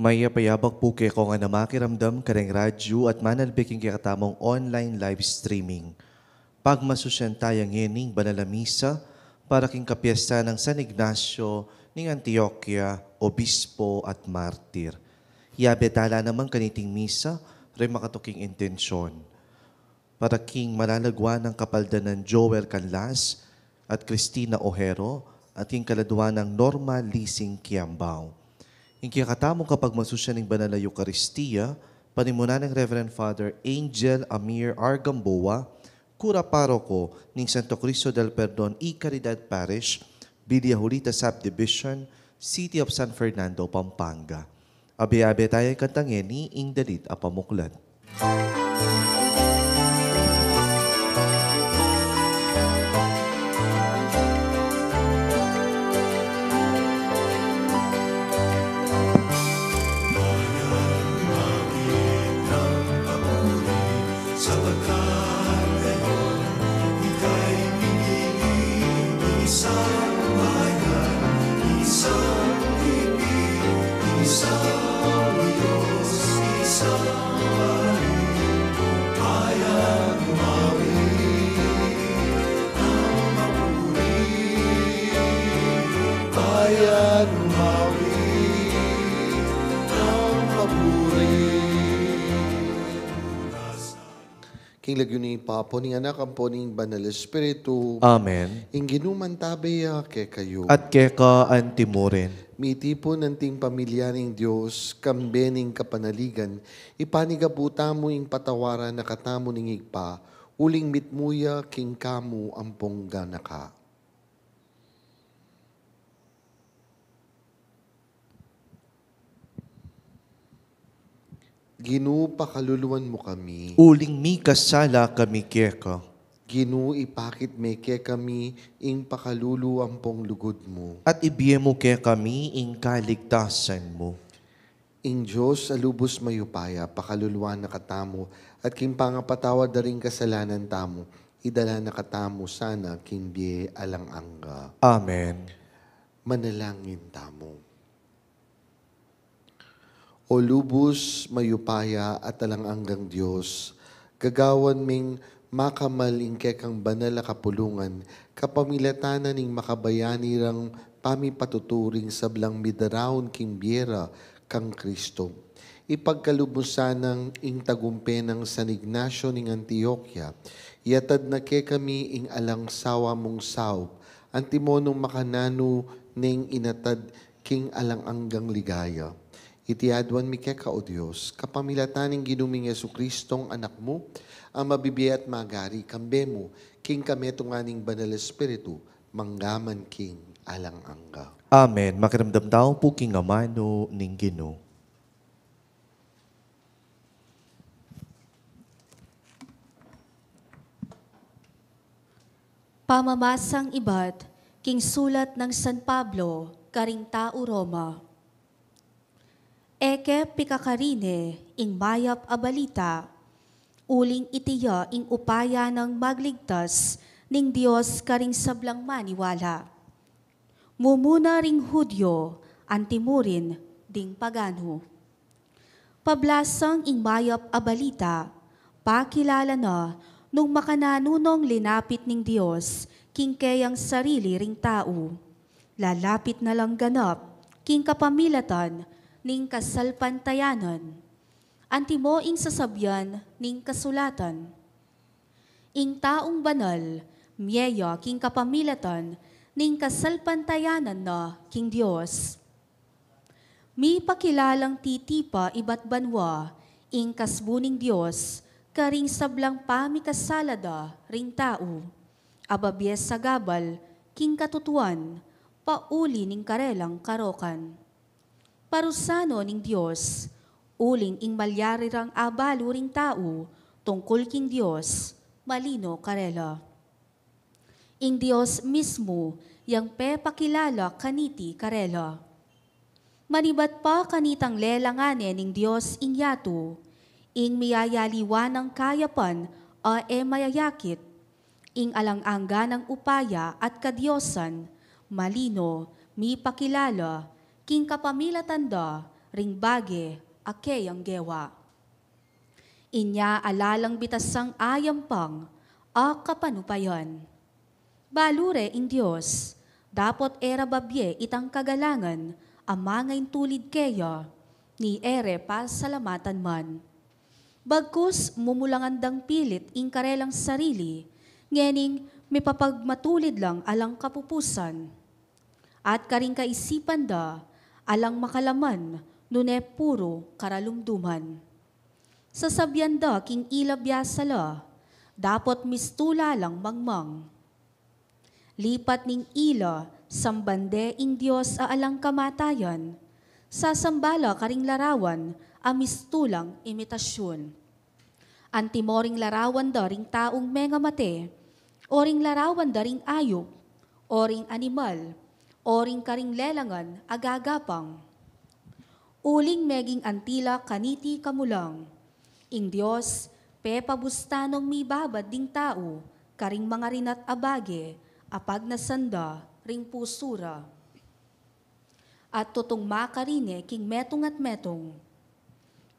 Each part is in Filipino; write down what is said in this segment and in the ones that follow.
Maya payabak po kay ko nga na makiramdam kareng radyo at manalbiking kay katamong online live streaming. Pagmasusyan tayang ngining banalamisa para king kapiesta ng San Ignacio ng Antioquia, Obispo at Martir. Yabetala naman kaniting misa, rin makatuking intensyon. Para king malalagwa ng kapaldanan Joel Canlas at Cristina Ojero at king kaladwa ng Norma Lising Kiambao. Inkiyakatamong kapag masusya ng banal na Eucharistia, panimuna ng Reverend Father Angel Amir R. Gamboa, Cura Paroko ng Santo Cristo del Perdon y Caridad Parish, Villajolita Subdivision, City of San Fernando, Pampanga. Abe-abe tayo kantangin ni Ingdalit Apamuklan. King lagyo ni Papo, ni anak ang po ning Banal Espiritu. Amen. Ing ginuman tabaya ke kayo. At keka antimurin. Mitipo ng ting pamilya ng Diyos, kambening kapanaligan, ipanigabuta mo ing patawaran na katamo ning higpa, uling mitmuya king kamu ampong ganaka. Ginu pakaluluan mo kami. Uling mi kasala kami keka. Ginu ipakit meke kami ing pakalulu ampong lugod mo. At ibiye mo kaya kami ing kaligtasan mo. Ing Diyos alubos mayupaya, pakaluluan na katamo, at king pangapatawad na rin kasalanan tamo, idala na katamo sana king biye alang angga. Amen. Manalangin tamo. O lubos mayupaya at alang anggang Diyos, gagawan ming makamal ing kekang banal na kapulungan, kapamilatanan ning makabayani rang pamipatuturing sablang midaraon king biyera kang Kristo. Ipagkalubusan ng ing tagumpe ng San Ignacio ning Antioquia, yatad na ke kami ing alang sawa mong saop, antimonong makanano ning inatad king alang anggang ligaya. Itiadwan mi keka o Diyos, kapamilataning ginuming Yesu Kristong anak mo, ang mabibiyat magari kambe mo, king kameto nga ning Banal Espiritu, manggaman king alang angga. Amen. Makiramdam tao po king amano ning Ginoo. Pamamasang ibat, king sulat ng San Pablo, karing tao Roma. Eke pikakarine, ing mayap abalita, uling itiya ing upaya ng magligtas, ning Diyos karing sablang maniwala. Mumuna ring Hudyo, antimurin, ding pagano. Pablasang ing mayap abalita, pakilala na, nung makananunong linapit ning Diyos, king kayang sarili ring tao. Lalapit na lang ganap, king kapamilatan, ning kasalpantayanan. Antimo ing sasabyan, ning kasulatan. Ing taong banal, miyeya king kapamilatan, ning kasalpantayanan na king Diyos. Mi pakilalang titipa iba't banwa, ing kasbuning Diyos, karing sablang pamikasalada ring tao. Ababyes sa gabal, king katutuan, pauli ning karelang karokan. Parusano ning Diyos, uling ing malyarirang abalo ring tao, tungkol king Diyos, malino karela. Ing Diyos mismo, yang pepakilala kaniti karela. Manibat pa kanitang lelangane ning Diyos ing yato, ing miyayaliwan ng kayapan a mayayakit, ing alang-angga ng upaya at kadyosan, malino, mi pakilala, king kapamilatanda, ring bage, akeyang gewa. Inya alalang bitasang ayampang, kapanupayan. Balure ing Diyos, dapot era babye itang kagalangan, amangain tulid keya, ni ere pasalamatan man. Bagkus mumulangandang pilit ing karelang sarili, ngening may papagmatulid lang alang kapupusan. At karing kaisipan da, alang makalaman, nune puro karalumduman. Sasabyan da king ilabyasala, dapot mistula lang mangmang. Lipat ning ila, sambande ing Diyos alang kamatayan, sasambala karing larawan, amistulang imitasyon. Antimoring larawan da ring taong mengamate, oring larawan da ring ayop, oring animal, oring karing lelangan agagapang. Uling meging antila kaniti kamulang, ing Diyos, pepabustanong mibabad ding tao, karing mga rinat abage, apag nasanda, ring pusura. At tutong makarine king metong at metong.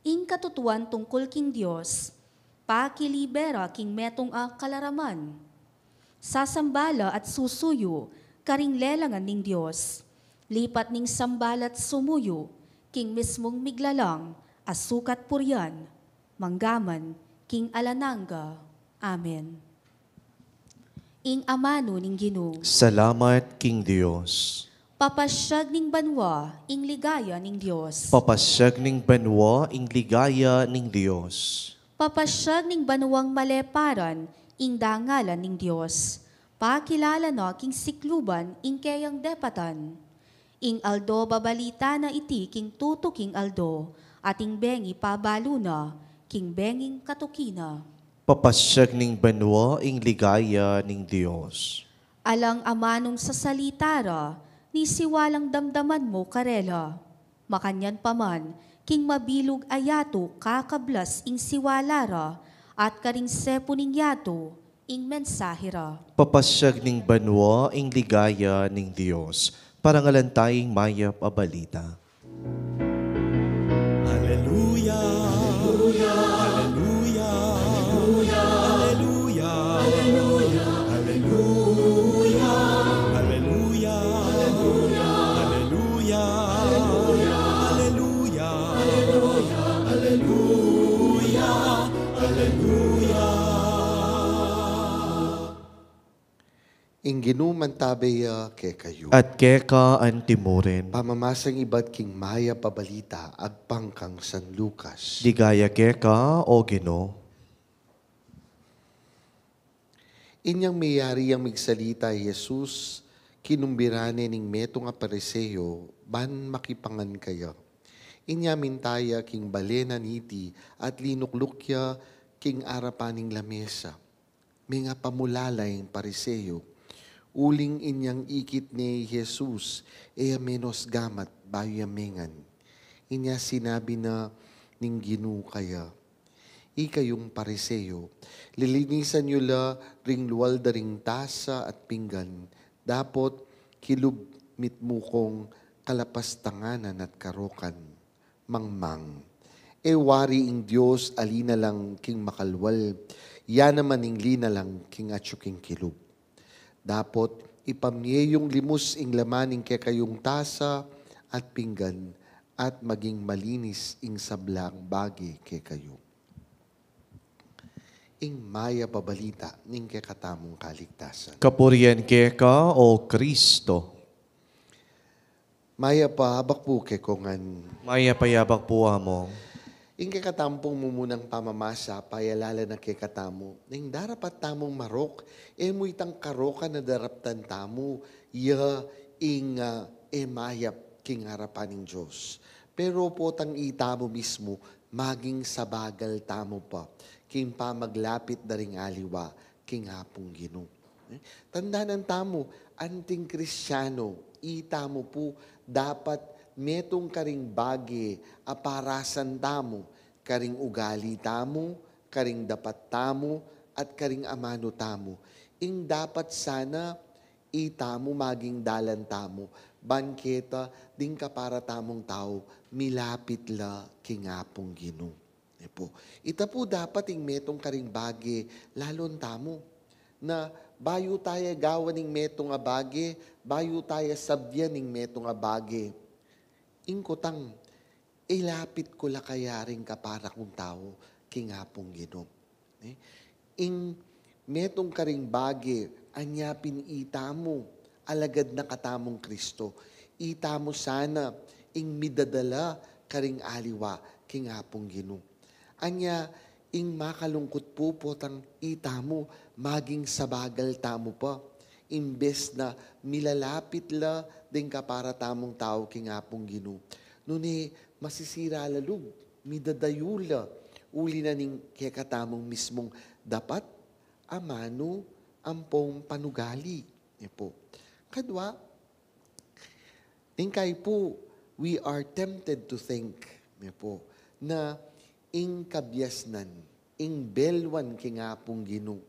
Ing katutuan tungkol king Diyos, pakilibera king metong kalaraman. Sasambala at susuyo, karing lelangan ning Diyos. Lipat ning sambalat sumuyo, king mismong miglalang, asukat puryan, manggaman, king alananga. Amen. Ing amano ning Ginoo. Salamat, King Dios. Papasyag ning banwa, ing ligaya ning Diyos. Papasyag ning banwa, ing ligaya ning Dios. Papasyag ning banwang maleparan, ing dangalan ning Diyos. Pakilala no king sikluban, ing kayang depatan. Ing aldo babalita na iti, king tuto king aldo, ating bengi pabaluna, king benging katukina. Papasyag ning banwa, ing ligaya ning Dios. Alang amanong sa salitara, ni siwalang damdaman mo karela. Makanyan paman, king mabilog ayato kakablas ing siwalara, at karing sepuning yato, ing mensahira. Papasyag ning banwa, ing ligaya ning Dios. Parangalan tayong mayap a balita. Hallelujah. Hallelujah. Hallelujah. Hallelujah. Hallelujah. Hallelujah. Hallelujah. Hallelujah. Hallelujah. Hallelujah. Hallelujah. Ing ginuman tabeya ke kayo. At keka antimuren. Pamamasang iba't king maya pabalita agpang kang San Lucas. Digaya keka o Ginoo. Inyang mayari ang migsalita Jesus, kinumbirane ning metong apareseyo, ban makipangan kaya. Inya mintaya king balena niti at linuklukya king arapaning lamesa. May nga pamulalay ang pariseyo. Uling inyang ikit ni Jesus, menos gamat bayo yamengan. Inya sinabi na ning Ginoo kaya. Ikayong pariseyo, lilinisan nyo la ring luwal da ring tasa at pinggan, dapot kilubmit mo kong kalapastanganan at karokan, mangmang. Wari ing Diyos alina lang king makalwal, yan naman ing lina lang king atsuking kilub. Dapot ipamyeyong limus ing lamaning ke kayong tasa at pinggan, at maging malinis ing sablang bagi ke kayo. Ing maya pabalita ning kekatamong kaligtasan. Kapurian keka o Kristo. Maya pa habak po ke kongan. Maya payabak po mo. Ing kekatampong mumunang pamamasa, payalala na kekatamo. Ning darapat tamong marok, mo itang karoka na daraptan tamo, ing mayap king harapan ng Diyos. Pero po tang itamo mismo, maging sabagal tamo pa. King pa maglapit na ring aliwa, king hapong Ginoo. Tandaan tamo, anting Kristyano, itamo po, dapat metong karing bagi, aparasan tamo, karing ugali tamo, karing dapat tamo, at karing amano tamo. Ing dapat sana, itamo maging dalan tamo, Banketa, ding kapara tamong tao, milapit la kingapong Ginoo. Po. Ita po dapat ing metong karing bagi, lalon tamo, na bayo tayo gawa ning metong nga bagi, bayo tayo sabyan ning metong nga bagi. Ingkutang, ilapit ko la kayaring kapara kong tao, kingapong Ginoo. Ing metong karing bagi, anyapin ita mo, alagad na katamong Kristo. Ita mo sana, ing midadala karing aliwa, kingapong Ginoo. Anya, ing makalungkot po potang ita mo, maging sabagal tamo pa. Imbes na milalapit la, din ka para tamong tao kingapong Ginoo. Nuni, masisira lalug, midadayula, uli na ning kekatamong mismong dapat amano ampong panugali. Po. Kadwa, tingkay po, we are tempted to think, po, na ing kabyasnan, ing belwan kingapong Ginoo.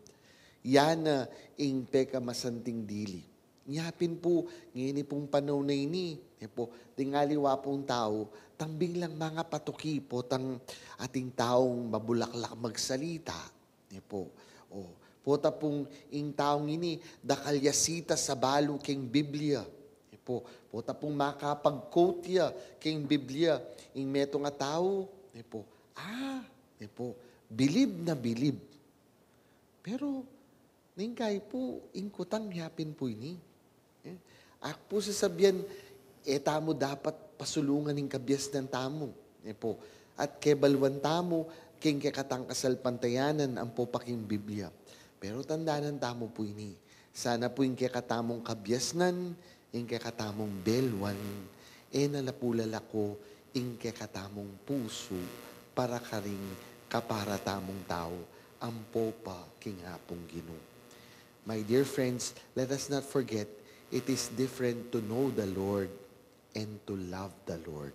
Yana ing peka masanting dili. Nyapin po, ngini pong panahon na ini, po, tingaliwa pong tao, tambing lang mga patuki po, tang ating taong mabulaklak magsalita. Po, pota pong ing taong ini, dakalyasita sa balo king Biblia. Po, pota pong makapag-quote ya king Biblia, ing meto nga tao, po, bilib na bilib. Pero, ningkay po, ingkutang yapin po ini. Ak po sasabihan, tamo dapat pasulungan ng kabyas ng tamo. Po. At kebalwan tamo, king kekatang kasal pantayanan ang po paking Biblia. Pero tandaan tamo po ini. Sana po yung kekatamong kabyasnan, yung kekatamong belwan, nalapulala ko, yung kekatamong puso, para karing kapara tamong tao, ang popa kingapong Ginoo. My dear friends, let us not forget, it is different to know the Lord and to love the Lord.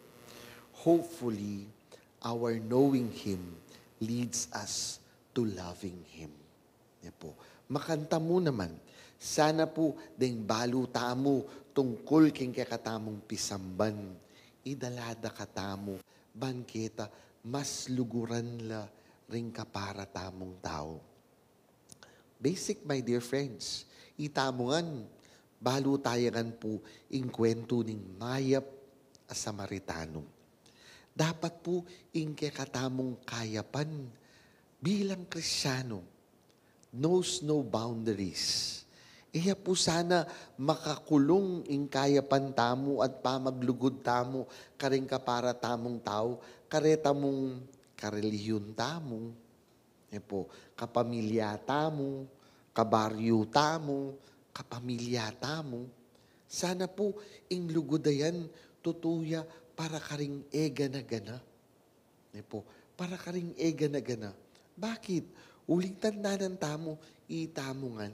Hopefully, our knowing Him leads us to loving Him. Po. Makanta mo naman, sana po ding baluta mo tungkol king kakatamong pisamban, idalada katamo, banketa, mas luguran la ring kapara tamong tao. Basic, my dear friends, itamongan, balutayangan po ing kwento ning mayap a Samaritano. Dapat po ing kekatamong kayapan bilang Kristyano, knows no boundaries. Iya po sana makakulong ing kayapan tamo at pamaglugod tamo karing kapara tamong tao, kareta mong kareliyon tamo, po, kapamilya tamo, kabaryo tamo, kapamilya tamo. Sana po ing lugodayan tutuya para karing ega na gana. Po, para karing ega na gana. Bakit? Uling tandaan tamo, itamongan,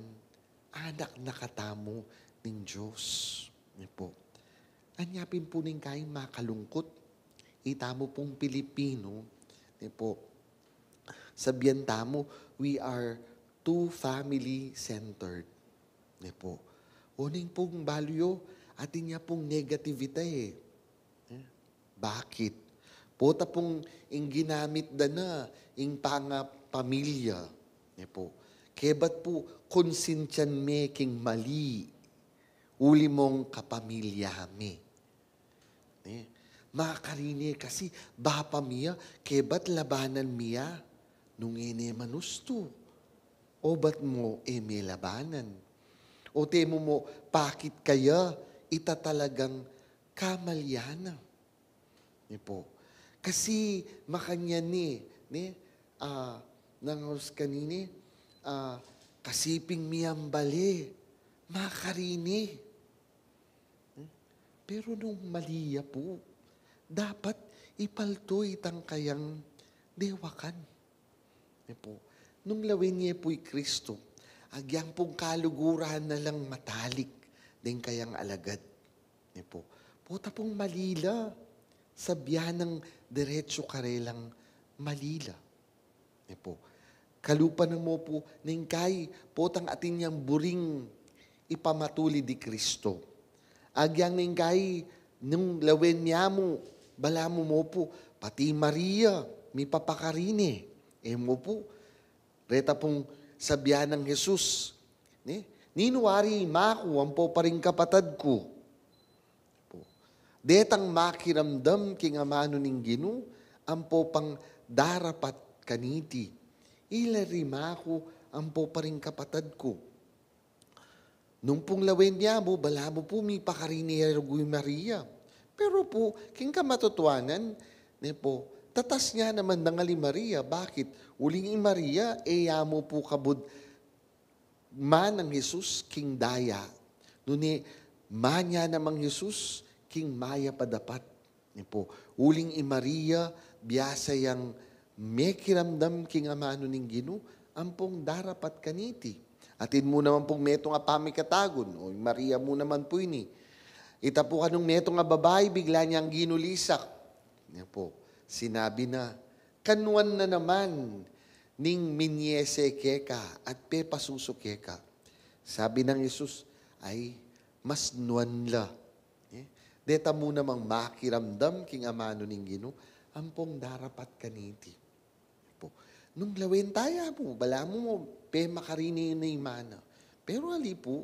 anak na katamo ng Diyos. Po. Anyapin po ning kain makalungkot. Itamo pong Pilipino, po, sabihan tamo, we are too family-centered. Po. Uning pong balyo, atin niya pong negativity. Bakit? Pota pong ing ginamit na, ing pamilya. Po. Kebat po, konsintyan making mali. Uli mong kapamilya me. Makarini kasi bapa miya, kebat labanan miya, nung ine manusto. O ba't mo may labanan? O temo mo, pakit kaya ita talagang kamalyana? Po. Kasi makanya nangos kanini, kasiping miyang bali, makarini. Pero nung maliya po, dapat ipalto itang kayang dewakan. Po. Nung lawin niya po'y Kristo, agyang pong kalugurahan na lang matalik din kayang alagad. Po. Puta pong malila, sabyan ng diretso karelang malila. Po. Kalupa na mo po, ningkay, potang atin niyang buring ipamatuli di Kristo. Agyang ning kay, nung lawen niya mo, bala mo po, pati Maria, mi papakarine. Mo po, reta pong sabihan ng Jesus, ninuwari maku, ang po pa rin kapatad ko. Detang makiramdam king amano ning Gino, ang po pang darapat kaniti. Ilarima ko, ang po pa rin kapatad ko. Nung pong lawen niya mo, bala mo po, mi pakarini Erguy Maria. Pero po, king kamatutuanan, po, tatas niya naman nangali Maria. Bakit? Uling Maria, mo po kabud man ng Jesus, king daya. Nuni, man niya namang Jesus, king maya padapat. Po, uling Maria, biyasa yang may kiramdam king amano ning Gino, ampong darapat kaniti. Atin mo naman pong meto nga pamikatagon. O Maria mo naman po ini. Ita po kanong meto nga babae, bigla niyang ginulisak. Yan po, sinabi na, kanuan na naman ning minyese keka at pepasuso keka. Sabi ng Jesus, ay mas nuan la. Deta mo namang makiramdam king amano ning Gino, ampong darapat kaniti. Po. Nung lawin tayo po, bala mo, pe makarini na imana. Pero ali po,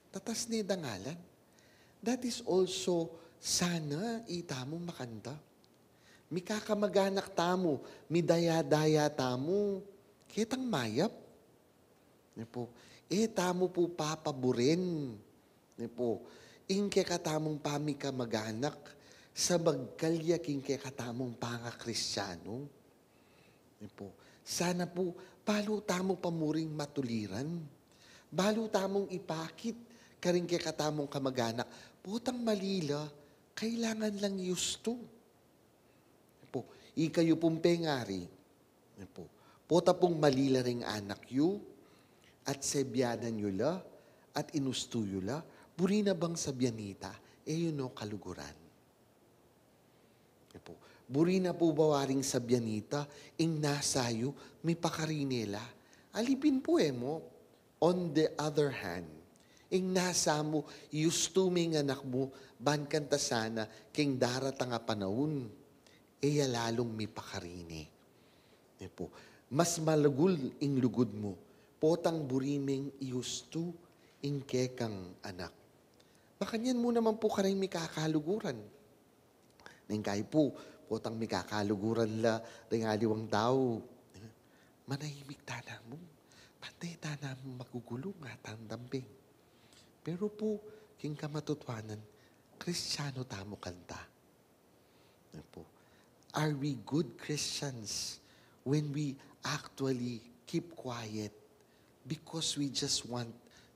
tatas ni dangalan. That is also, sana itamo makanta. Mi kakamaganak tamo, mi daya-daya tamo, kitang mayap. Po, tamo po papaborin. Po, ingke katamong pamikamaganak, sa bagkalya ingke katamong panga-Kristyano. Po, sana po, balo tamong pamuring matuliran. Balo tamong ipakit, karing kaya katamong kamaganak. Putang malila, kailangan lang yusto. Po, ikayo pong pengari. Po, puta pong malila ring anak yu, at sebyanan yu la, at inusto yu la, buri na bang sabyanita, yun o kaluguran. Po, buri na po bawaring sabyanita, ing nasayo, may pakarinela. Alipin po mo. On the other hand, ing nasa mo, yustuming anak mo, ban kanta sana, king daratang nga panahon, lalong may pakarini. Po, mas malagul ing lugod mo, potang buriming yustu, ing kekang anak. Baka niyan mo naman po karing may kakaluguran. Nang kayo po, potang may kakaluguran la, ringaliwang tao. Manahimik tana mo. Patay tana mo magugulong at ang dambing. Pero po, king kamatutwanan, Kristiyano tamo kanta. Po, are we good Christians when we actually keep quiet because we just want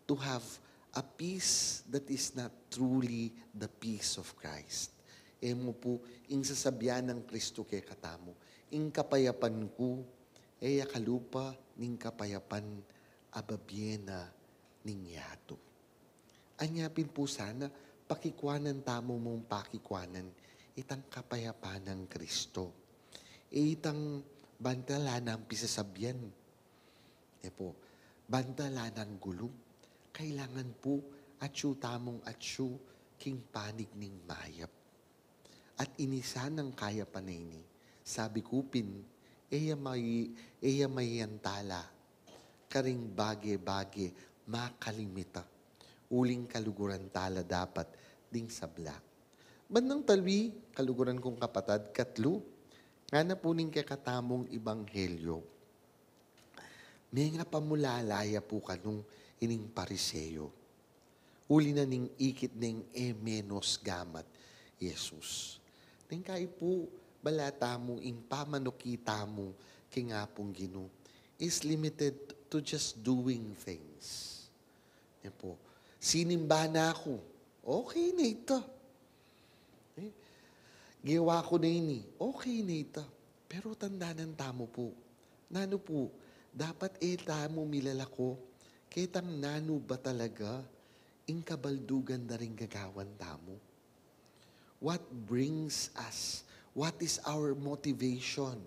to have a peace that is not truly the peace of Christ? Mo po, ing sasabyan ng Kristo kay katamo, ing kapayapan ko, kalupa ning kapayapan ababyena ning yato. Anyapin po sana, pakikwanan tamo mong pakikwanan, itang kapayapan ng Kristo. Itang bantala ng pisasabyan. Po, bantala ng gulong. Kailangan po, atsu tamong atsu, king panig ning mayap. At inisa ng kaya panay ni, sabi kupin, may yantala, karing bage-bage, makalimita, uling kaluguran tala dapat, ding sabla. Bandang talwi, kaluguran kong kapatad, katlo, nga na po ning kakatamong ibanghelyo. May nga pamulalaya po kanong ining pariseyo. Uli na ning ikit ning menos gamat, Jesus. Nang kayo po, balata mo, ing pamanukita mo, kingapong Gino, is limited to just doing things. Yan po. Sinimba na ako. Okay na ito. Giwa ko na ini. Okay na ito. Pero tandanan tamo po. Nano po, dapat tamo milalako, kitang nano ba talaga, ing kabaldugan na rin gagawan tamo. What brings us? What is our motivation?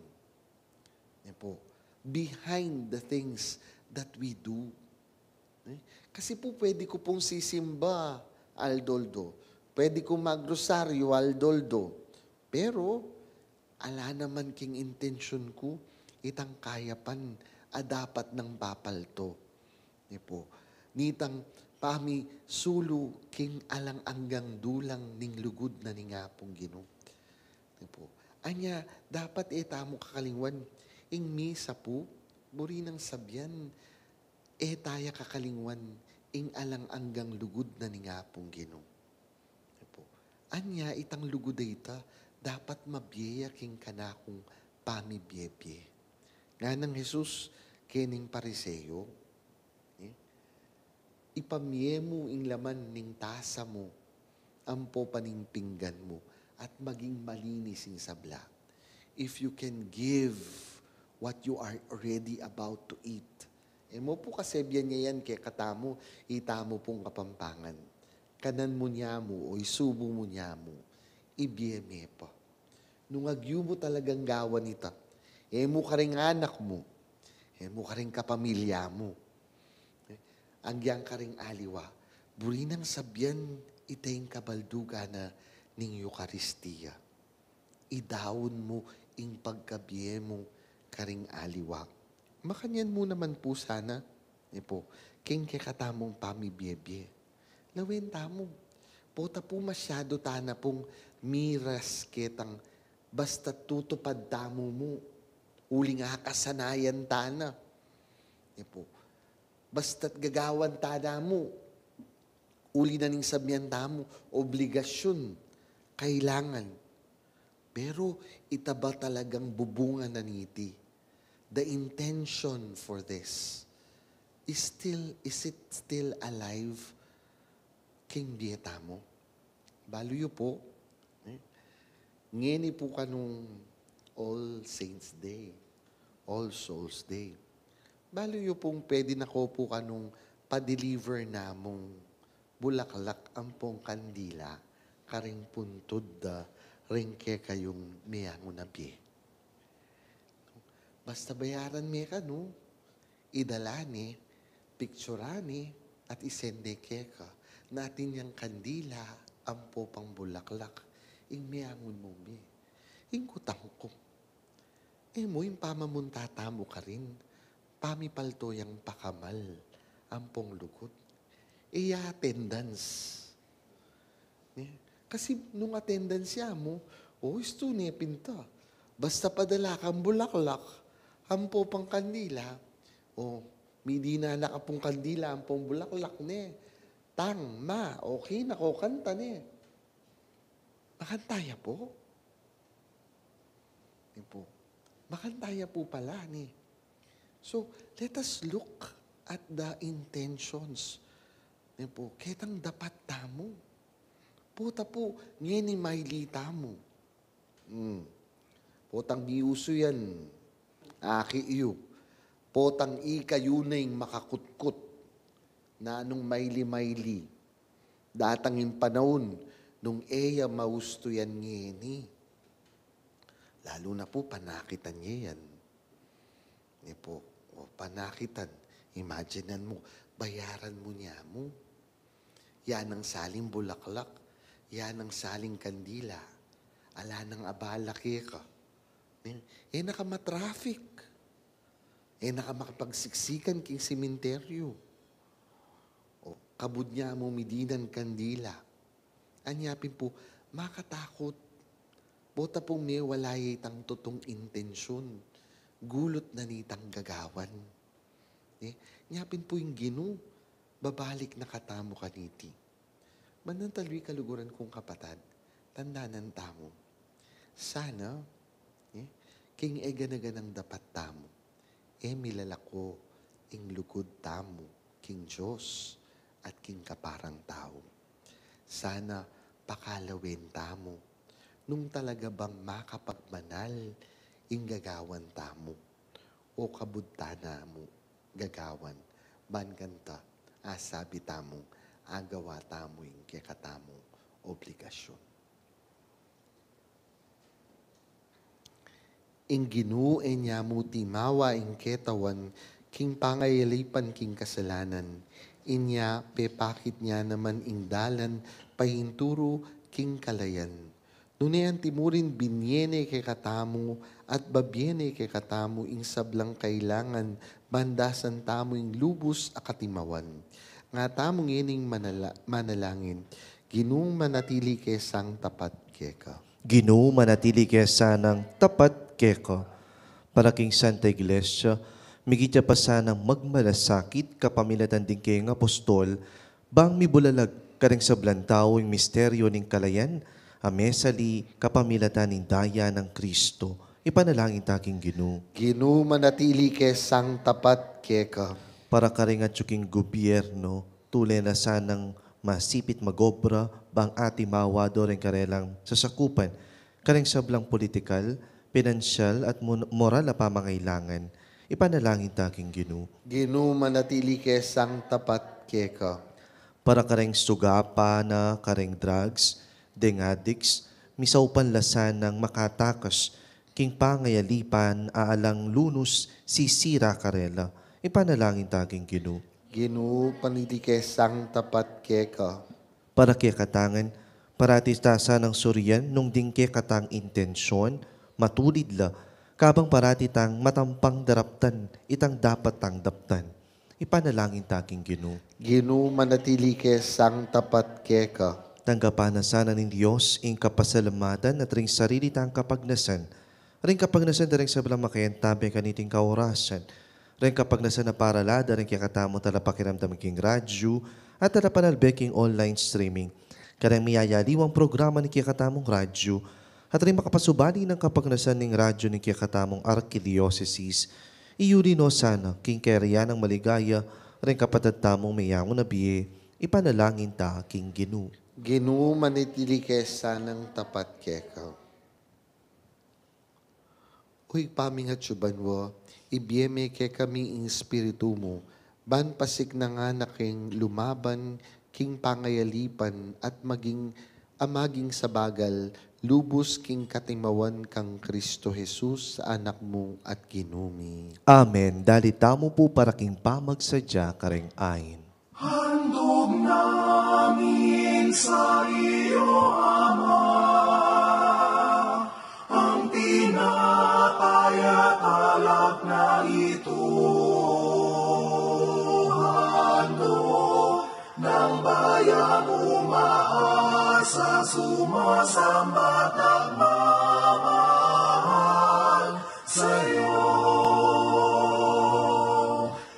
Yan po, behind the things that we do. Kasi po pwede ko pong sisimba, Aldoldo. pwede kong magrosaryo, aldoldo. Pero, ala naman king intensyon ko, itang kayapan, dapat ng papalto. Po. Nitang pami sulu king alang anggang dulang ning lugod na ningapong Ginoo. Po. Anya, dapat tamo kakalingwan, ing misa po, buri ng sabyan, taya kakalingwan, ing alang anggang lugod na ningapong Ginoo. Po. Anya, itang lugod ita, dapat mabiyaya king kanakong pamibiyebye. Nga ng Jesus, kining pariseyo, ipamye mo ing laman ning tasa mo, ampo paning pinggan mo, at maging malinis ing sabla. If you can give what you are already about to eat. Mo po kasi biyan niya yan kay katamo, itamo pong kapampangan. Kanan mo niya mo, o isubo mo niya mo, ibiyeme pa. Nung agyo mo talagang gawan ita, mo ka rin anak mo, mo ka rin kapamilya mo, angyang ka rin aliwa, buri ng sabyan itayong kabalduga na ning Eucharistia. Idawon mo ing pagkabiye mo karing aliwa. Makanyan mo naman po sana, po, king kekatamong pamibiyebye. Lawin tamo, pota po masyado tana pong miras ketang basta tutupad tamo mo. Uli nga kasanayan tana. Po, basta't gagawan tana mo. Uli na ning sabyan tamo, obligasyon, kailangan. Pero itaba talagang bubunga na niti. The intention for this is it still alive? King Dieta mo. Baluyo po. Ngeni po kanong All Saints Day. All Souls Day. Baluyo pong pwede na ko po kanong pa-deliver namong bulaklak ampong kandila karing puntod da ringke kayong miyango na biye. Basta bayaran me ka, no? Idalani, picturani, at isende ka. Natin yung kandila, ampo pang bulaklak, ing miyangon mo mi. Ing kutang ko. Mo yung pamamuntata mo ka rin, pamipalto yung pakamal, ampong lukot. Attendance. Kasi nung attendance ya mo, isto niya pinta. Basta padala kang bulaklak, ampo pang kandila, midi na nakapong kandila, ampong bulaklak ne. Tang, ma, okay na ko, kanta ne. Makantaya po. Po. Makantaya po pala ni. So, let us look at the intentions. Po, ketang dapat tamo. Puta po, ngeni mailita mo. Potang giuso yan. Aki iyo. Potang ikayuning makakutkot. Na anong maili-maili. Datang yung panahon nung eya mausto yan ngeni. Lalo na po, panakitan niya yan. Po, panakitan. Imaginean mo, bayaran mo niya mo. Yan ang saling bulaklak. Yan ang saling kandila. Ala nang abala ka. Nakamatraffic. Nakamakapagsiksikan king sementeryo. Kabud niya mo midinan kandila. Anyapin po, makatakot. Bota pong may walay itang totong intensyon. Gulot na nitang gagawan. Nyapin po yung Ginoo. Babalik na katamo kaniti. Manantaloy kaluguran kong kapatad, tandanan tamo. Sana, king eganaganang dapat tamo, milalako, ing lugod tamo, king Diyos, at king kaparang tao. Sana, pakalawin tamo, nung talaga bang makapagmanal, ing gagawan tamo, o kabudtana mo, gagawan, bankanta, asabi tamong, agawa tamo yung kekatamong obligasyon. Ing Ginoo niya mo timawa ing ketawan, king pangayalipan king kasalanan, Inya, pepakit niya naman ingdalan, pahinturo king kalayan. Nunayan timurin binyene kay katamu, at babyene kay katamu ing sablang kailangan, bandasan tamo ing lubos akatimawan. Nga tamong ining manalangin, ginung manatili kay sang tapat keka. Ginoo manatili kesa ng tapat keko. Para king Santa Iglesia, migitya pa sanang magmalasakit kapamilatan din kay ng apostol, bang mibulalag kareng sa blantaw yung misteryo ning kalayan, amesali kapamilatan ning daya ng Kristo. Ipanalangin taking Ginoo. Ginung manatili kay sang tapat keka. Para kareng at yuking gobyerno, tulay na sanang masipit magobra, bang ati mawado rin karelang sasakupan, kareng sablang politikal, pinansyal at moral na pamangailangan. Ipanalangin taking Ginoo. Ginung manatili kay sang tapat keka. Para kareng sugapa na kareng drugs, deng addicts, misaupan lasan ng makatakas, king pangayalipan aalang lunus sisira karela. Ipanalangin taking Ginoo. Ginung panili kay sang tapat keka. Para kaya katangan, parati tasa ng suryan nung dingke katang intensyon, matulid la, kabang parati tang matampang daraptan, itang dapat tang daptan. Ipanalangin taking Ginoo. Ginung manatili kay sang tapat keka. Tanggapan na sana ng Diyos ing kapasalamatan at ring sarili tang kapagnasan. Ring kapagnasan na rin sa blang makayantabi kaniting kaorasan. Ring kapagnasan na paralada rin kikatamo talapakiramdam king radyo at talapanalbeking online streaming. Karang miyayaliwang programa ni kikatamong radyo at rin makapasubali ng kapagnasan ng radyo ni kikatamong Archdiocese. Iyuri no sana king kerya ng maligaya rin kapatatamong mayamon na biye. Ipanalangin ta king Ginoo. Ginung manatili kay sanang tapat keka. Uy, pamingat subanwa, ibiyeme kay kami ing espiritu mo, ban pasik na nga na king lumaban, king pangayalipan, at amaging sabagal, lubos king katimawan kang Kristo Jesus sa anak mo at ginumi. Amen. Dalita mo po para king pamagsadya kareng ayin. Handog namin sa iyo, Ama, ang tinapay at alak na ito. Handog ng bayang umaasa, sumasambat at mamahal sa iyo.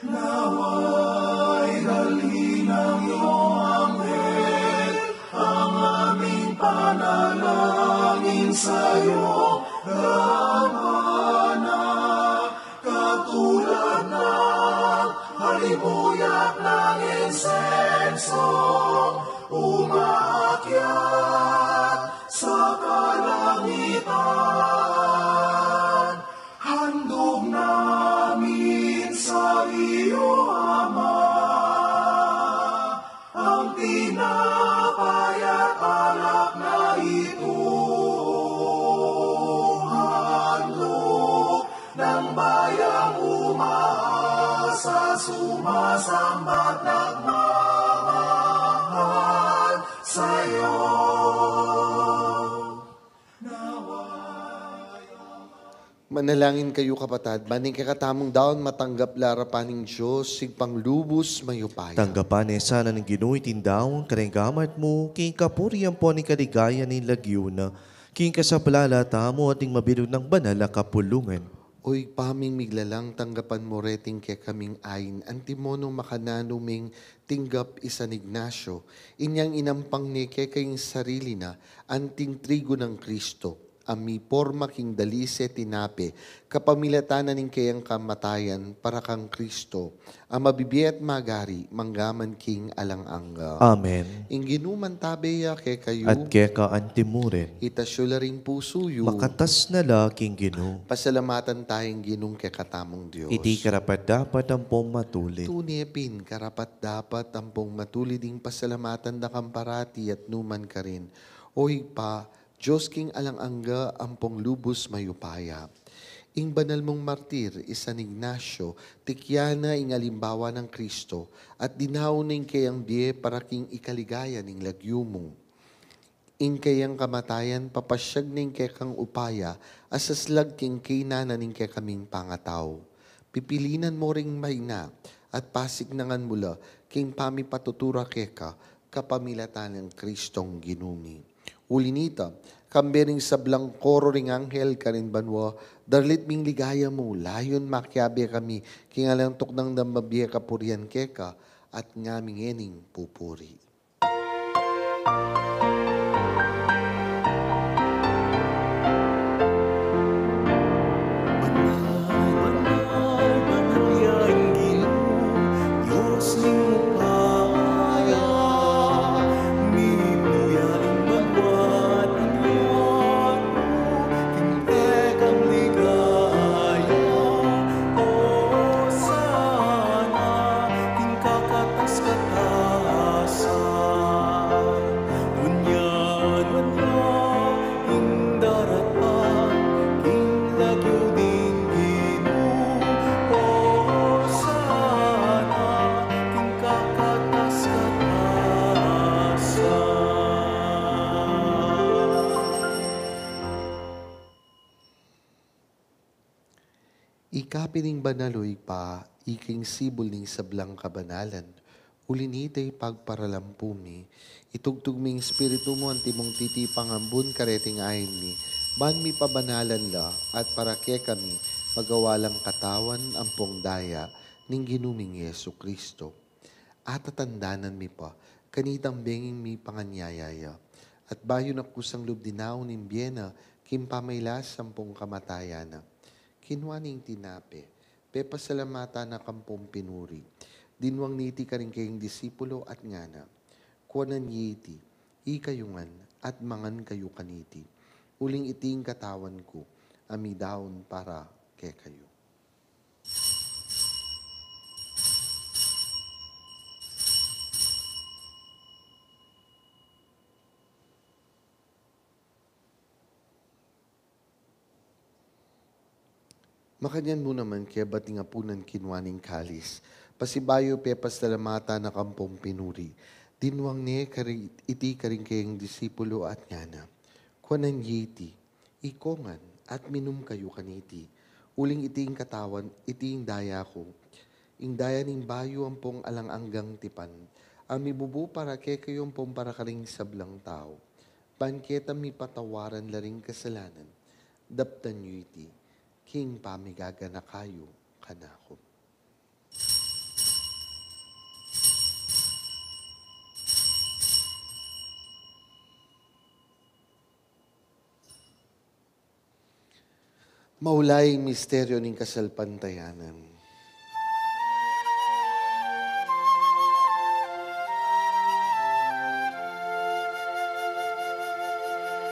Naway dalhin ng iyong anghel ang aming panalangin sa iyo, Dama, katulad ng halimuyak ng insenso, umaakyat sa kalangitan. Handog namin sa iyo, Ama, ang tinapay at alak na ito. Handog ng bayang umaasa, sumasambat nagmamahal sa iyo. Manalangin kayo kapatad, baning kakatamong daon matanggap larapaning Diyos, sigpang lubos mayupaya. Tanggapan sana ng Ginoo itindaon kareng gamat mo, king kapuriyan po ni kaligaya ni lagyuna, king kasaplala tamo ating mabilog ng banal na kapulungan. Oy, paming miglalang tanggapan mo reting kay kaming ayin, antimonong makananuming tinggap San Ignacio, inyang inampang ni kay kayong sarili na, anting trigo ng Kristo, ami porma king dalise tinape, kapamilatanan ning kayang kamatayan, para kang Kristo, ang mabibiyat magari, manggaman king alang-angga. Amen. Inginuman tabeya kay kayo, At keka antimuren, itasyo ring pusuyo, makatas na la king Ginoo. pasalamatan tayong ginung kay katamong Diyos. Iti karapat dapat ang pumatulit. Tunepin, karapat dapat ampong matuliding pasalamatan na kamparati at numan ka rin. Oy pa, Diyos king alang-angga ampong lubos mayupaya. Ing banal mong martir, San Ignacio, tikyana ing alimbawa ng Kristo, at dinaw ning kayang biye para king ikaligaya ning lagyo mo. Ing kayang kamatayan, papasyag ning kekang upaya, asaslag king kinana ning kekaming pangataw. Pipilinan mo ring mahina, at pasignangan mula, king pamipatutura keka, kapamilatan ng Kristong ginumi. Ulinita, kambering sablang koro ring anghel karin banwa, darlit ming ligaya mo, layon makyabe kami, kingalantok ng damabye kapurian keka, at ngaming ening pupuri. Ikapining banaloy pa, iking sibol ning sablang kabanalan, ulinitay pagparalampumi, itugtugming espiritu mo antimong titipang ambun kareting ayin mi, ban mi pabanalan la, at para ke kami, magawalang katawan ampong daya, ning ginuming Yesu Kristo. At tatandanan mi pa, kanitang benging mi panganyayaya, at bayo na kusang lubdinaw ning biyena, kim pamaylas ampong kamatayana. Kinwaning tinape, pepasalamata na kampong pinuri. Dinwang niti ka rin kayong disipulo at ngana. Kuwanan yiti, ikayungan at mangan kayo kaniti. Uling iting katawan ko, amidaon para ke kayo. Makanyan mo naman kaya ba't nga punan kinwaning kalis. Pasibayo pepas talamata na kampong pinuri. Dinwang ni iti karing kayong disipulo at ngana. Kuanan yiti, ikongan at minum kayo kaniti. Uling iting katawan, iting daya ko. Ing daya ning bayo ang pong alang-anggang tipan. Amibubu para kay kayong pong para karing sablang tao. Banketa mi patawaran laring kasalanan. Daptan nyo iti. King pamigaga na kayo kanako. Maulaying misteryo ng kasalpantayanan.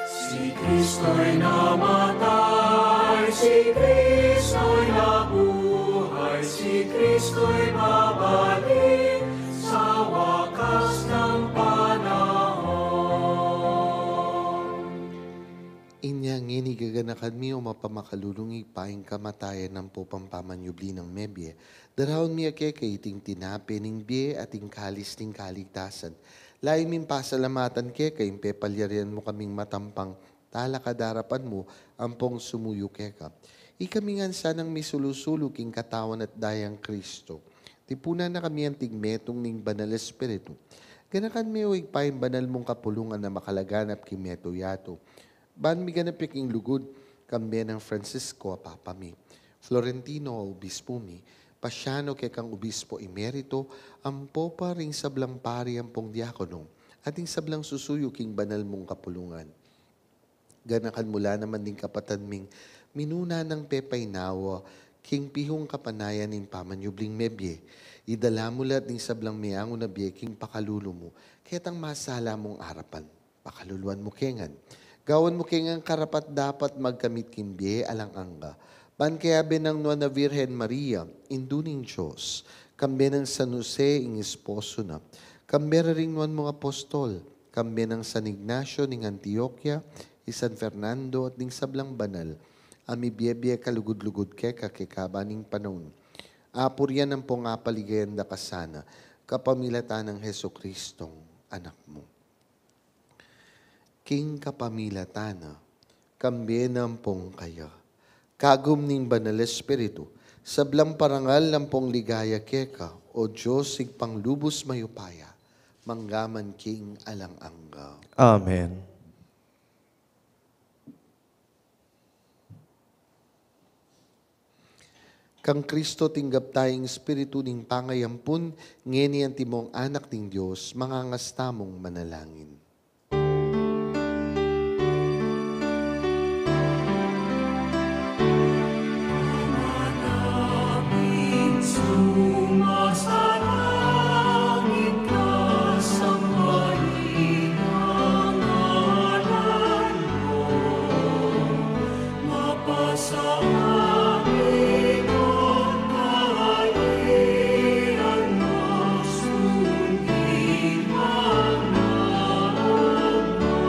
Si Kristo'y namatay, si Kristo'y nabuhay, si Kristo'y babalik sa wakas ng panahon. Inyang inigaganakan mi o mapamakalulungi paing kamatayan ng pupampamanyubli ng mebye. Darahon mi ake kay iting tinape ning bie at ing kalis ning kaligtasan. Lain min pasalamatan ke kay impepalyarian mo kaming matampang talakadarapan mo ampong sumuyo keka. Ikamingan sanang misulusulo king katawan at dayang Kristo. Tipunan na kami ang tigmetong ning banal espiritu. Ganakan mi o igpaing banal mong kapulungan na makalaganap king meto yato. Ban mi ganap king lugod kambi ng Francisco apapami. Florentino obispo mi. Pasyano kay kang obispo emerito, ampo pa ring sablang pari ampong diakono, ating sablang susuyo king banal mong kapulungan. Ganakan mula naman din kapatan ming minuna ng pepay nawa, king pihong kapanayan ning pamanyubling mebye. Idala mula ding sablang miyango na biye king pakalulo mo, ketang masala mong arapan, pakaluluan mo kengan. Gawan mo kengang karapat dapat magkamit king biye alang angga. Ban kaya benang na Virgen Maria, induning Diyos, kambe ng San Jose, ing esposo na, kambe ring nuan mga apostol, kambe ng San Ignacio, ning Antioquia, San Fernando, at ning sablang banal, ami biyebye kalugod-lugod keka kikabaning panahon. Apuryan ang pong apaligayan da kasana, kapamilatan ng Heso Kristong anak mo. King kapamilatana, kambienam pong kaya, kagum ning banal espiritu, sablang parangal ng pong ligaya keka, o Diyos sigpanglubos mayupaya, manggaman king alang angga. Amen. Kang Kristo tinggap tayong espiritu ning pangayampun, ngeni ang timong anak ng Diyos, mangangastamong manalangin. Sumasalangit ka sa mahinang ngalan mo, mapasa amin ang kaharian mo, sundin ang naong mo,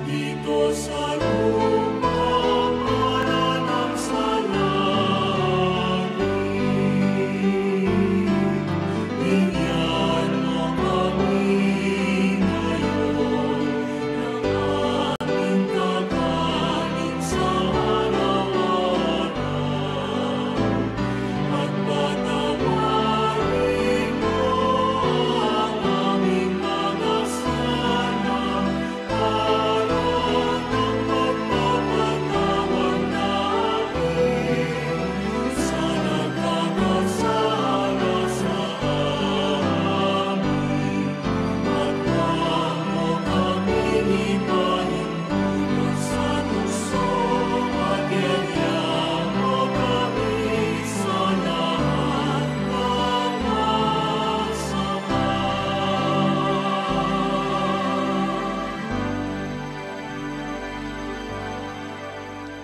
dito sa lupa para ng sa langit. Bigyan mo kami ngayon ng aming kakanin sa araw-araw, at patawarin mo ang aming mga sala para ng pagpapatawad namin sa nagkakasala sa amin, at huwag mo kaming ipahintulot sa tukso, at bigyan mo kami sa lahat ng masama.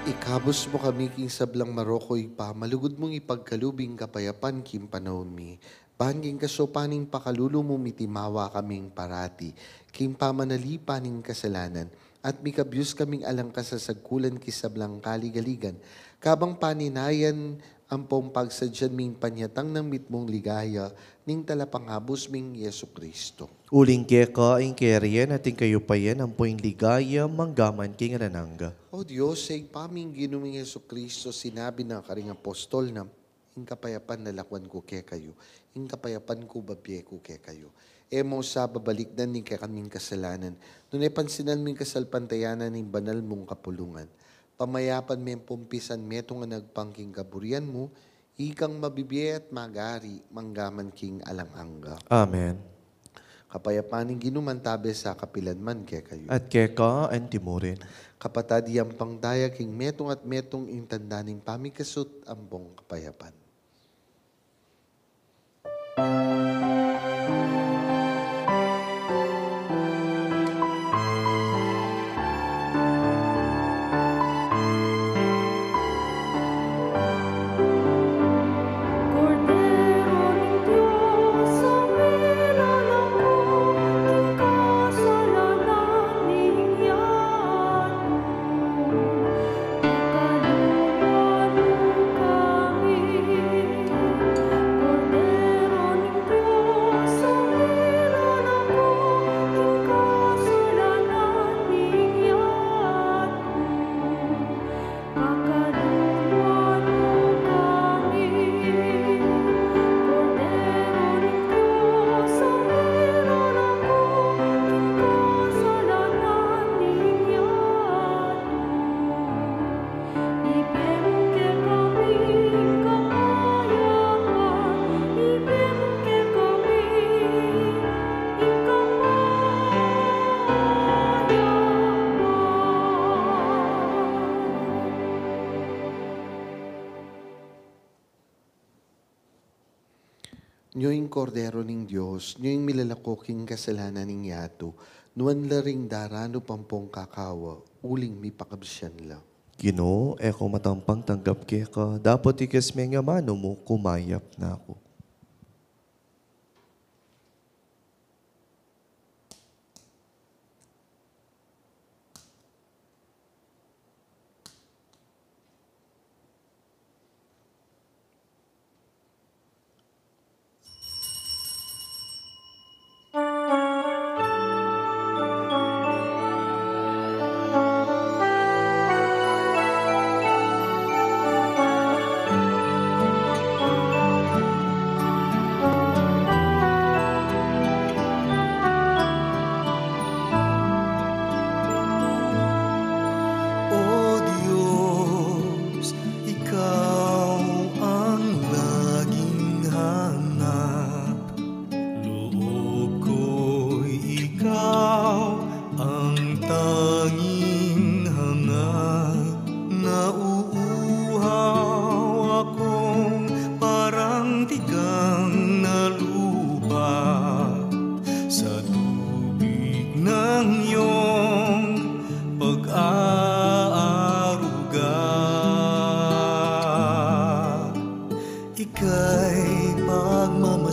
Ikabos mo kami king sablang marokoy pa, malugod mong ipagkalubing kapayapan kim panahon mi. Bahanging kasopaning pakalulu mo mitimawa kaming parati, kim pamanalipaning kasalanan, at mikabyus kaming alang kasasagkulan kisablang kaligaligan, kabang paninayan ang pong pagsadyan ming panyatang ng mitmong ligaya, ning talapanghabos ming Yesu Kristo. Uling keka, ing keryen, ating kayo pa yan, ang poing ligaya, manggaman king anananga. O Diyos, sa paming ginuming Yesu Kristo, sinabi ng karing apostol na, ing kapayapan nalakwan ko ke kayo, ing kapayapan ko babye ko ke kayo. Emo sa babalikdan ni kaming kasalanan, nunay pansinan ming kasalpantayanan ning banal mong kapulungan. Pamayapan may pumpisan metong nga nagpangking kaburian mo, ikang mabibye at magari, manggaman king alang angga. Amen. Kapayapaning ginumantabe sa kapilanman ke kayo. At keka, ang timurin. Kapatad yang pangdaya king metong at metong intandaning pamikasut ambong kapayapan. Cordero ng Diyos, amilan ako, king kasalanan ninyan mo. Pagkaluluan mo kami. Cordero ng Diyos, amilan ako, king kasalanan ninyan mo. Pagkaluluan mo kami. Cordero ng Diyos, amilan ako, king kasalanan ninyan mo. Ibigay kami kapayapan, ibigay kami Nyoing kordero ning Diyos, nyoing milalakoking kasalanan ning yato, nuan laring darano pampong kakawa, uling mi pakabsyan la. Ginoo, eko matampang tanggap keka, dapat ikas may nga mano mo, kumayap na ako.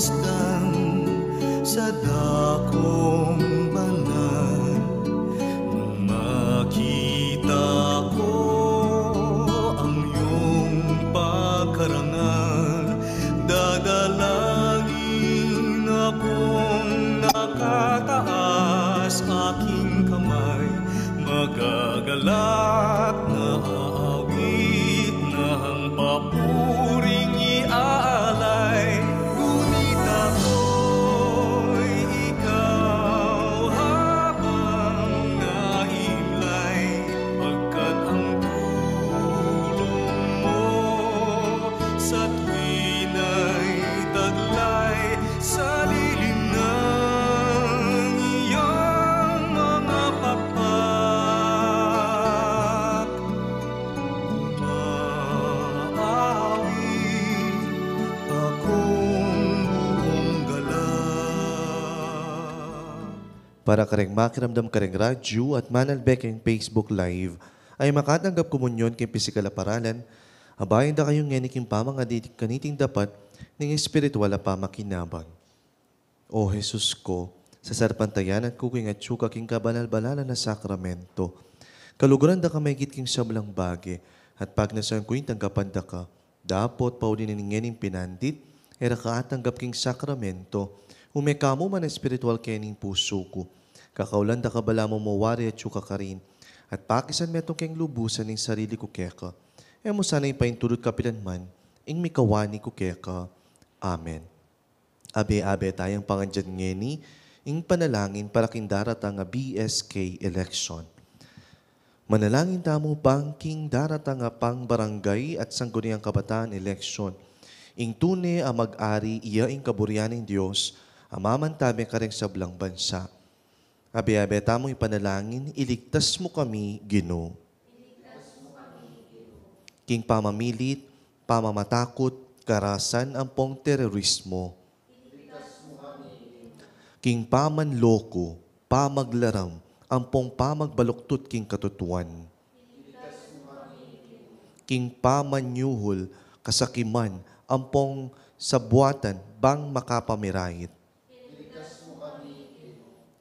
masdan sa dakong banal. Nang makita ko ang iyong pagkarangal, dadalangin akong nakataas aking kamay, magagalak na aawit na ang papuring iaalay. Ngunit ako'y ikaw habang nahimlay, pagkat ang tulong mo sa tuwin ay taglay sa lilim ng iyong mga pakpak. Umaawit akong buong galak. Para kareng makiramdam kareng radyo at manalbekeng Facebook Live, ay makatanggap komunyon kay pisikal a paralan, abayan da kayong ngeniking pamangadidik kaniting dapat ng espiritual a pamakinabang. O Jesus ko, sa sarpantayan at kuking at tsuka king kabanal-balalan na sakramento, kaluguran da ka may king sablang bagi, at pag nasan ko'y tanggapan da ka, dapot paulinin ngening pinandit, era ka atanggap king sakramento, umekamo man espiritual kening puso ko, kakaulan da ka bala mo mawari at tsuka ka rin, at pakisan metong keng lubusan ng sarili ko keka, e mo sana'y paintulot kapilan man, ing mikawani ko keka. Amen. Abe-abe tayong pangandyan ngeni, ing panalangin para kindaratang nga BSK election. Manalangin tamo pangking daratang nga pang barangay at sangguniang kabataan election. Ing tune a mag-ari iya ing kaburyaning Diyos, amamantabi kareng sablang bansa. Abe-abe tamong ipanalangin, iligtas mo kami, Ginoo. King pamamilit, pamamatakot, karasan ampong terorismo. King pamanloko, pamaglaram, ampong pamagbaluktot king katutuan. King pamanyuhol, kasakiman, ampong sabuatan, bang makapamirayit.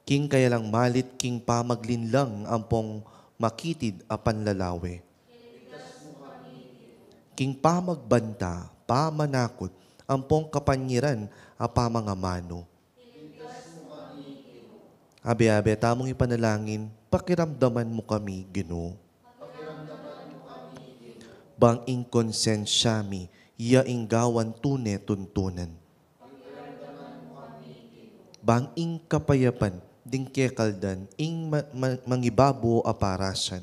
King kayalang malit, king pamaglinlang, ampong makitid apan lalawe. King pamagbanta, pamanakot, ampong kapanyiran, apamangamano. Abe-abe tamong ipanalangin, pakiramdaman mo kami, Ginoo. Bang ing konsensyami, iya ing gawan tune tuntunan. Bang ing kapayapan, ding kekaldan, ing mangibabo aparasan.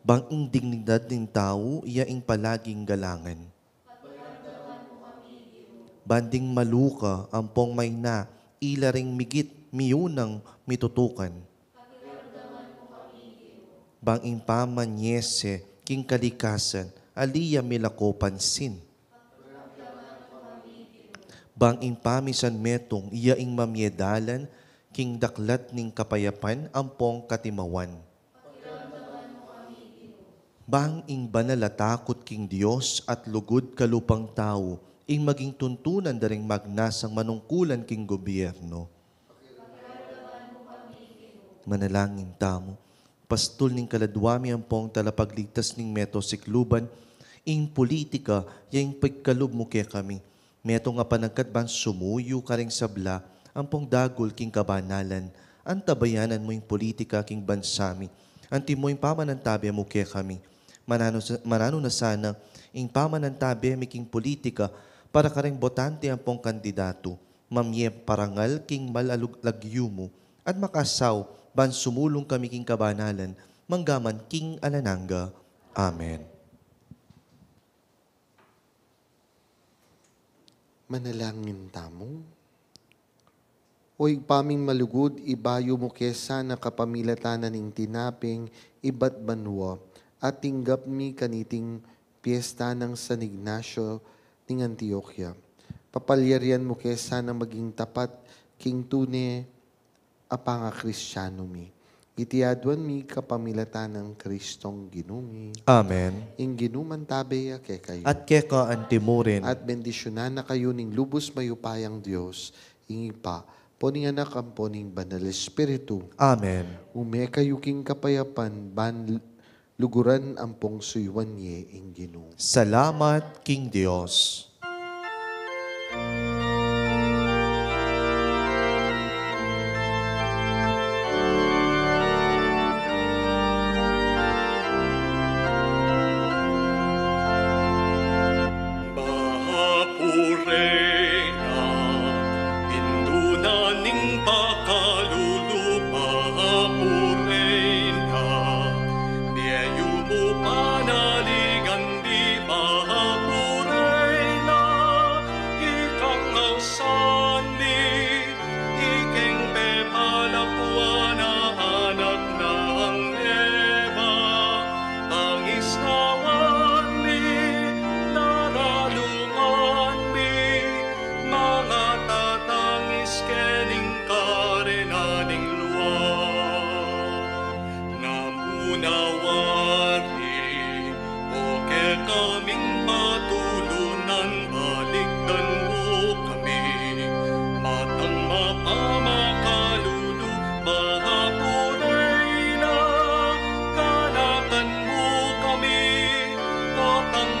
Bang ing dignidad ng tao, iya ing palaging galangan. Banding maluka, ampong may na, ilaring migit, miyunang mitutukan. Bang ing pamanyese, king kalikasan, aliya milako pansin. Bang ing pamisan metong, iya ing mamyedalan, king daklat ning kapayapan, ampong katimawan. Bang ing banalatakot king Diyos at lugod kalupang tao, ing maging tuntunan daring magnasang manungkulan king gobyerno. Manalangin tamo, pastol ning kaladwami ampong talapagligtas ning meto sikluban, ing politika, yung pagkalub mo kaya kami. Meto nga panagkatban sumuyo karing sabla, ampong dagol king kabanalan, ang tabayanan mo yung politika king bansami, anti mo yung pamanantabi mo kaya kami. Manano na sana, ing pamanantabi miking politika, para karing botante ampong kandidato, mamye parangal king malalagyu mo, at makasaw, ban sumulong kami king kabanalan, manggaman king alananga. Amen. Manalangin tamo. Oy paming malugod, ibayo mo kesa na kapamilatanan ng tinaping iba't banwa, at tinggap mi kaniting piyesta ng San Ignacio ng Antioquia. Papalyarian mo kesa na maging tapat king tune apanga Kristyano mi. Itiadwan mi kapamilatan ng Kristong ginumi. Amen. Ing ginuman tabi ake kayo. At keka antimurin, At bendisyonan na kayo ning lubos mayupayang Diyos. Ingi pa, poning anak ang poning banal Espiritu. Amen. Ume kayo king kapayapan, luguran ang pong suywanye ing ginoo. Salamat, King Dios. Bahapurena, pindunan ning pakalulu. Bahapurena, biyayu mo panaligan di bahapurena. Ikang ngausan mi, iking pepalakuan na anak ng Eva. Pangisnawan mi, naralungan mi, mga tatangis kening karenaning luwag. Namunawari, o ke kaming patulunan, balikdan mo kami, matang mapamakalulu, bahapurena, kanakan mo kami, matang